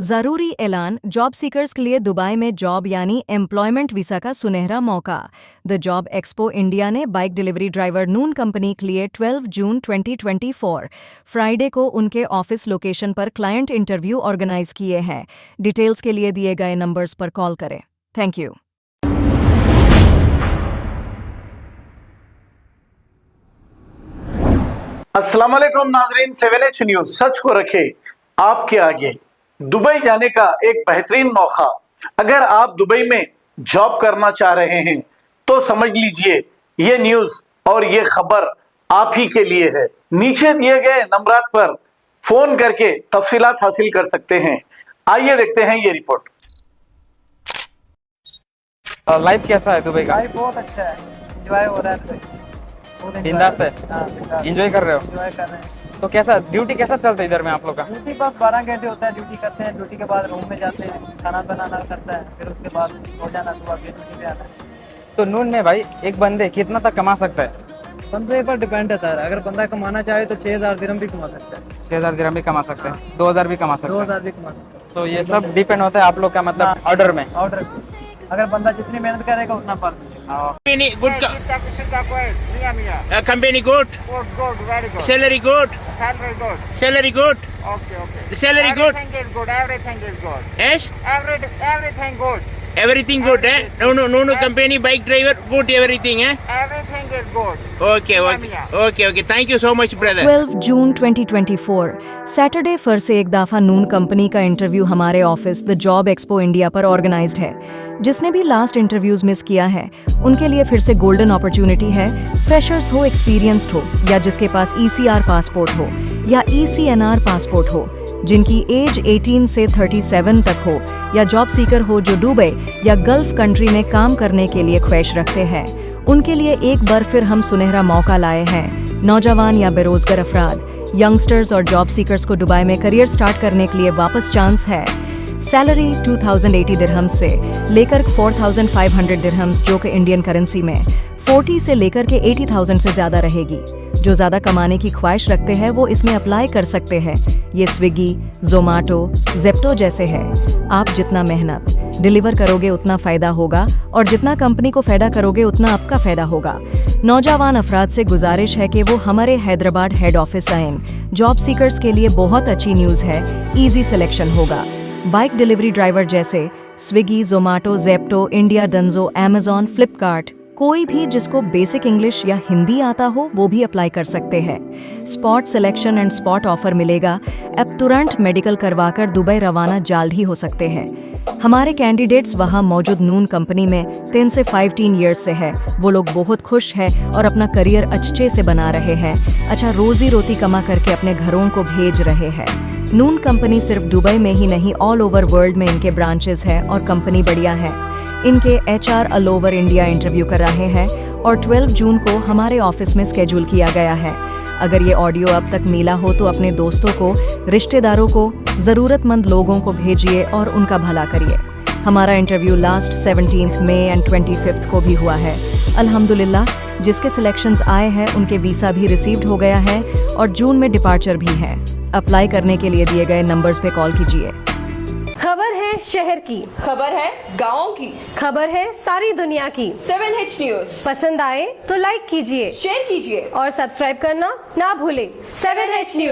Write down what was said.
जरूरी ऐलान job seekers के लिए दुबई में जॉब यानी एम्प्लॉयमेंट वीसा का सुनहरा मौका। द जॉब एक्सपो इंडिया ने बाइक डिलीवरी ड्राइवर नून कंपनी के लिए 12 जून 2024 फ्राइडे को उनके ऑफिस लोकेशन पर क्लाइंट इंटरव्यू ऑर्गेनाइज किए हैं। डिटेल्स के लिए दिए गए नंबर्स पर कॉल करें। Thank you. अस्सलाम वालेकुम नाजरीन, 7H न्यूज सच को रखे आपके आगे। दुबई जाने का एक बेहतरीन मौका। अगर आप दुबई में जॉब करना चाह रहे हैं तो समझ लीजिए ये न्यूज और ये खबर आप ही के लिए है। नीचे दिए गए नंबरात पर फोन करके तफसीलात हासिल कर सकते हैं। आइए देखते हैं ये रिपोर्ट। लाइफ कैसा है दुबई का? लाइफ बहुत अच्छा है, एंजॉय हो रहा है, बिंदास है, एंजॉय कर रहे हो? एंजॉय कर रहे हैं। तो कैसा ड्यूटी कैसा चलता है इधर में आप लोग का? ड्यूटी बस 12 घंटे होता है, ड्यूटी करते हैं, ड्यूटी के बाद रूम में जाते हैं, खाना बनाना करता है, फिर उसके बाद हो जाना, सुबह फिर ड्यूटी पे आना है। तो नून में भाई एक बंदे कितना तक कमा सकता है? बंदे पर डिपेंड है सर। अगर बंदा कमाना चाहे तो 6000 दिरहम भी कमा सकता है, 6000 दिरहम भी कमा सकते हैं, 2000 भी कमा सकते हैं। 2000 भी कमा सकता है। तो ये सब डिपेंड होता है आप लोग का मतलब ऑर्डर में। ऑर्डर अगर बंदा जितनी मेहनत करेगा उतना फल मिलेगा। Company good. Company good. Good, very good. Salary good. Salary good. Salary good. Okay. Salary good. Everything is good. Everything is good. Yes. Everything good. Everything good. Eh? No. Company bike driver good. Everything. Eh? Everything is good. Okay. Thank you so much, brother. 12 June 2024 Saturday फिर से एक दफा नून company का interview हमारे office the job expo India पर organised है। जिसने भी लास्ट इंटरव्यूज मिस किया है उनके लिए फिर से गोल्डन अपॉर्चुनिटी है। फ्रेशर्स हो, एक्सपीरियंस्ड हो, या जिसके पास ECR पासपोर्ट हो या ECNR पासपोर्ट हो, जिनकी एज 18 से 37 तक हो, या जॉब सीकर हो जो दुबई या गल्फ कंट्री में काम करने के लिए ख्वाहिश रखते हैं, उनके लिए एक बार फिर हम सुनहरा मौका लाए हैं। नौजवान या बेरोजगार अफराद, यंगस्टर्स और जॉब सीकर्स को दुबई में करियर स्टार्ट करने के लिए वापस चांस है। सैलरी 2080 दिरहम्स से लेकर 4500 दिरहम्स जो कि इंडियन करेंसी में 40 से लेकर के 80,000 से ज़्यादा रहेगी। जो ज़्यादा कमाने की ख्वाहिश रखते हैं वो इसमें अप्लाई कर सकते हैं। ये स्विगी, जोमेटो, जेप्टो जैसे है। आप जितना मेहनत डिलीवर करोगे उतना फ़ायदा होगा, और जितना कंपनी को फ़ायदा करोगे उतना आपका फ़ायदा होगा। नौजवान अफराद से गुजारिश है कि वो हमारे हैदराबाद हेड ऑफिस आएं। जॉब सीकर्स के लिए बहुत अच्छी न्यूज़ है, ईजी सिलेक्शन होगा। बाइक डिलीवरी ड्राइवर जैसे Swiggy, Zomato, Zepto, India Dunzo, Amazon, Flipkart, कोई भी जिसको बेसिक इंग्लिश या हिंदी आता हो वो भी अप्लाई कर सकते हैं। Spot selection and spot offer मिलेगा। अब तुरंत मेडिकल करवाकर दुबई रवाना जल्द ही हो सकते हैं। हमारे कैंडिडेट्स वहां मौजूद नून कंपनी में 10 से 15 ईयर्स से है। वो लोग बहुत खुश हैं और अपना करियर अच्छे से बना रहे हैं। अच्छा रोजी रोटी कमा करके अपने घरों को भेज रहे हैं। नून कंपनी सिर्फ दुबई में ही नहीं, ऑल ओवर वर्ल्ड में इनके ब्रांचेस हैं और कंपनी बढ़िया है। इनके HR all over India interview कर रहे हैं और 12 जून को हमारे ऑफिस में स्केड्यूल किया गया है। अगर ये ऑडियो अब तक मिला हो तो अपने दोस्तों को, रिश्तेदारों को, ज़रूरतमंद लोगों को भेजिए और उनका भला करिए। हमारा इंटरव्यू लास्ट 17 मई एंड 25 को भी हुआ है। अल्हम्दुलिल्लाह जिसके सिलेक्शंस आए हैं उनके वीसा भी रिसीव्ड हो गया है और जून में डिपार्चर भी है। अप्लाई करने के लिए दिए गए नंबर्स पे कॉल कीजिए। खबर है शहर की, खबर है गाँव की, खबर है सारी दुनिया की। 7H न्यूज पसंद आए तो लाइक कीजिए, शेयर कीजिए और सब्सक्राइब करना ना भूलें। 7H news.